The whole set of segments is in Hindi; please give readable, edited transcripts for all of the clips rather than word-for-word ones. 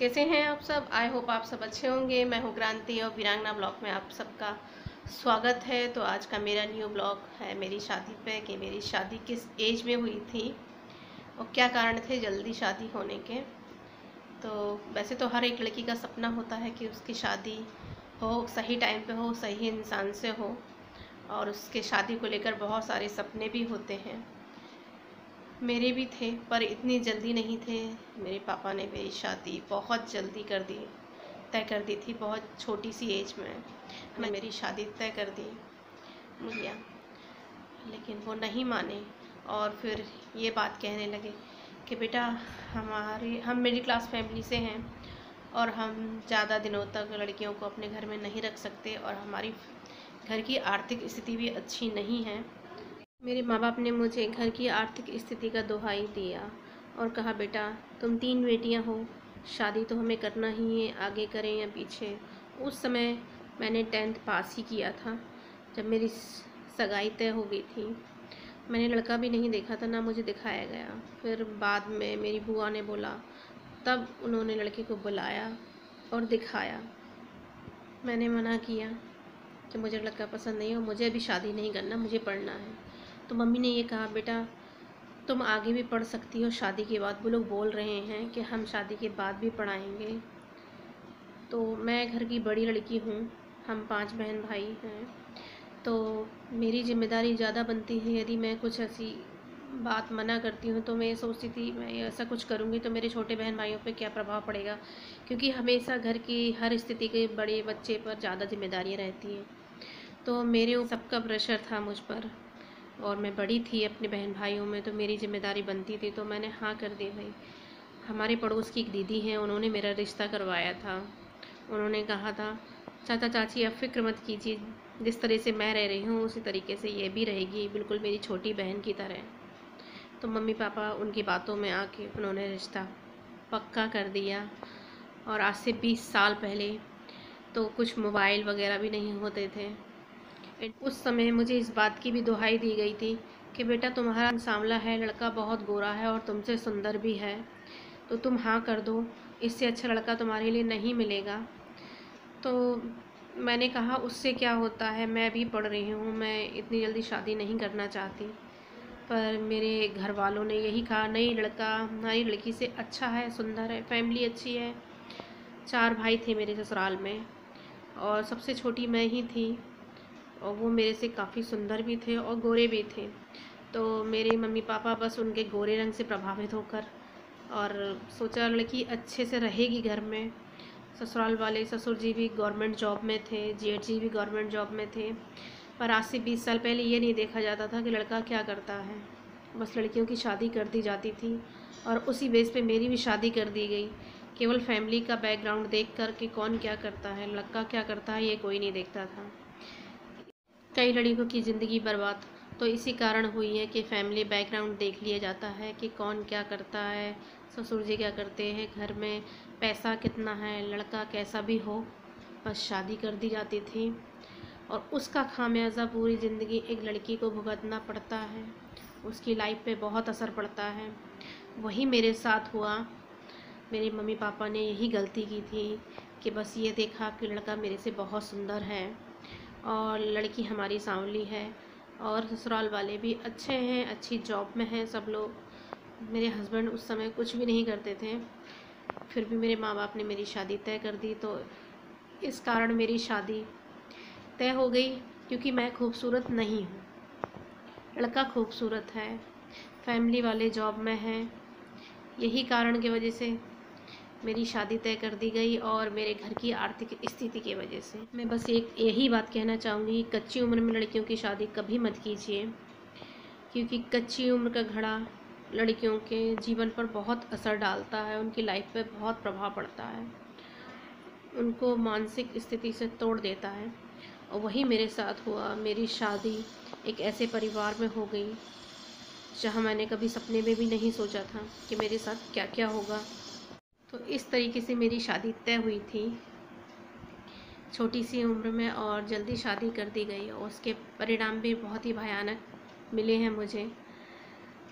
कैसे हैं आप सब। आई होप आप सब अच्छे होंगे। मैं हूँ क्रांति और वीरांगना ब्लॉग में आप सबका स्वागत है। तो आज का मेरा न्यू ब्लॉग है मेरी शादी पे कि मेरी शादी किस एज में हुई थी और क्या कारण थे जल्दी शादी होने के। तो वैसे तो हर एक लड़की का सपना होता है कि उसकी शादी हो, सही टाइम पे हो, सही इंसान से हो, और उसके शादी को लेकर बहुत सारे सपने भी होते हैं। मेरे भी थे पर इतनी जल्दी नहीं थे। मेरे पापा ने मेरी शादी बहुत जल्दी तय कर दी थी। बहुत छोटी सी एज में मैं मेरी शादी तय कर दी मुझे, लेकिन वो नहीं माने और फिर ये बात कहने लगे कि बेटा हम मिडिल क्लास फैमिली से हैं और हम ज़्यादा दिनों तक लड़कियों को अपने घर में नहीं रख सकते और हमारी घर की आर्थिक स्थिति भी अच्छी नहीं है। मेरे माँ बाप ने मुझे घर की आर्थिक स्थिति का दुहाई दिया और कहा बेटा तुम 3 बेटियाँ हो, शादी तो हमें करना ही है, आगे करें या पीछे। उस समय मैंने 10th पास ही किया था जब मेरी सगाई तय हो गई थी। मैंने लड़का भी नहीं देखा था, ना मुझे दिखाया गया। फिर बाद में मेरी बुआ ने बोला, तब उन्होंने लड़के को बुलाया और दिखाया। मैंने मना किया कि मुझे लड़का पसंद नहीं हो, मुझे अभी शादी नहीं करना, मुझे पढ़ना है। तो मम्मी ने ये कहा बेटा तुम आगे भी पढ़ सकती हो शादी के बाद। वो लोग बोल रहे हैं कि हम शादी के बाद भी पढ़ाएंगे। तो मैं घर की बड़ी लड़की हूँ, हम 5 बहन भाई हैं, तो मेरी जिम्मेदारी ज़्यादा बनती है। यदि मैं कुछ ऐसी बात मना करती हूँ तो मैं सोचती थी मैं ऐसा कुछ करूँगी तो मेरे छोटे बहन भाइयों पे क्या प्रभाव पड़ेगा, क्योंकि हमेशा घर की हर स्थिति के बड़े बच्चे पर ज़्यादा जिम्मेदारियाँ रहती हैं। तो मेरे ऊपर सबका प्रेशर था मुझ पर और मैं बड़ी थी अपने बहन भाइयों में, तो मेरी जिम्मेदारी बनती थी। तो मैंने हाँ कर दी भाई। हमारे पड़ोस की एक दीदी हैं, उन्होंने मेरा रिश्ता करवाया था। उन्होंने कहा था चाचा चाची आप फिक्र मत कीजिए, जिस तरह से मैं रह रही हूँ उसी तरीके से ये भी रहेगी, बिल्कुल मेरी छोटी बहन की तरह। तो मम्मी पापा उनकी बातों में आके उन्होंने रिश्ता पक्का कर दिया। और आज से 20 साल पहले तो कुछ मोबाइल वगैरह भी नहीं होते थे। उस समय मुझे इस बात की भी दुहाई दी गई थी कि बेटा तुम्हारा सांवला है, लड़का बहुत गोरा है और तुमसे सुंदर भी है, तो तुम हाँ कर दो, इससे अच्छा लड़का तुम्हारे लिए नहीं मिलेगा। तो मैंने कहा उससे क्या होता है, मैं भी पढ़ रही हूँ, मैं इतनी जल्दी शादी नहीं करना चाहती। पर मेरे घर वालों ने यही कहा नहीं, लड़का हमारी लड़की से अच्छा है, सुंदर है, फैमिली अच्छी है। 4 भाई थे मेरे ससुराल में और सबसे छोटी मैं ही थी और वो मेरे से काफ़ी सुंदर भी थे और गोरे भी थे। तो मेरे मम्मी पापा बस उनके गोरे रंग से प्रभावित होकर और सोचा लड़की अच्छे से रहेगी घर में। ससुराल वाले ससुर जी भी गवर्नमेंट जॉब में थे, जेठ जी भी गवर्नमेंट जॉब में थे। पर आज से 20 साल पहले ये नहीं देखा जाता था कि लड़का क्या करता है, बस लड़कियों की शादी कर दी जाती थी और उसी बेस पे मेरी भी शादी कर दी गई। केवल फैमिली का बैकग्राउंड देख कर कि कौन क्या करता है, लड़का क्या करता है, ये कोई नहीं देखता था। कई लड़कियों की ज़िंदगी बर्बाद तो इसी कारण हुई है कि फैमिली बैकग्राउंड देख लिया जाता है कि कौन क्या करता है, ससुर जी क्या करते हैं, घर में पैसा कितना है, लड़का कैसा भी हो, बस शादी कर दी जाती थी। और उसका खामियाजा पूरी ज़िंदगी एक लड़की को भुगतना पड़ता है, उसकी लाइफ पे बहुत असर पड़ता है। वही मेरे साथ हुआ। मेरे मम्मी पापा ने यही गलती की थी कि बस ये देखा कि लड़का मेरे से बहुत सुंदर है और लड़की हमारी सांवली है और ससुराल वाले भी अच्छे हैं, अच्छी जॉब में हैं सब लोग। मेरे हस्बैंड उस समय कुछ भी नहीं करते थे, फिर भी मेरे माँ बाप ने मेरी शादी तय कर दी। तो इस कारण मेरी शादी तय हो गई, क्योंकि मैं खूबसूरत नहीं हूँ, लड़का खूबसूरत है, फैमिली वाले जॉब में हैं। यही कारण की वजह से मेरी शादी तय कर दी गई और मेरे घर की आर्थिक स्थिति की वजह से। मैं बस एक यही बात कहना चाहूँगी, कच्ची उम्र में लड़कियों की शादी कभी मत कीजिए, क्योंकि कच्ची उम्र का घड़ा लड़कियों के जीवन पर बहुत असर डालता है, उनकी लाइफ पे बहुत प्रभाव पड़ता है, उनको मानसिक स्थिति से तोड़ देता है। और वही मेरे साथ हुआ। मेरी शादी एक ऐसे परिवार में हो गई जहाँ मैंने कभी सपने में भी नहीं सोचा था कि मेरे साथ क्या क्या होगा। तो इस तरीके से मेरी शादी तय हुई थी छोटी सी उम्र में और जल्दी शादी कर दी गई और उसके परिणाम भी बहुत ही भयानक मिले हैं मुझे।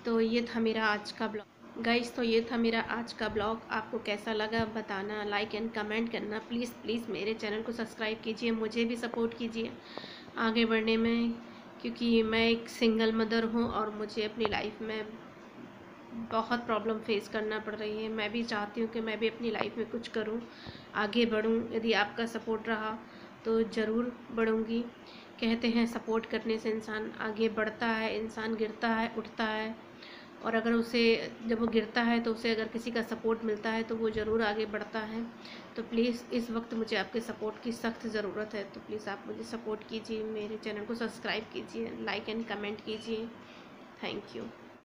तो ये था मेरा आज का ब्लॉग। गाइस, तो ये था मेरा आज का ब्लॉग। आपको कैसा लगा बताना, लाइक एंड कमेंट करना। प्लीज़ प्लीज़ मेरे चैनल को सब्सक्राइब कीजिए, मुझे भी सपोर्ट कीजिए आगे बढ़ने में, क्योंकि मैं एक सिंगल मदर हूँ और मुझे अपनी लाइफ में बहुत प्रॉब्लम फेस करना पड़ रही है। मैं भी चाहती हूँ कि मैं भी अपनी लाइफ में कुछ करूँ, आगे बढ़ूँ। यदि आपका सपोर्ट रहा तो ज़रूर बढ़ूँगी। कहते हैं सपोर्ट करने से इंसान आगे बढ़ता है, इंसान गिरता है उठता है, और अगर उसे जब वो गिरता है तो उसे अगर किसी का सपोर्ट मिलता है तो वो ज़रूर आगे बढ़ता है। तो प्लीज़ इस वक्त मुझे आपके सपोर्ट की सख्त ज़रूरत है, तो प्लीज़ आप मुझे सपोर्ट कीजिए, मेरे चैनल को सब्सक्राइब कीजिए, लाइक एंड कमेंट कीजिए। Thank you.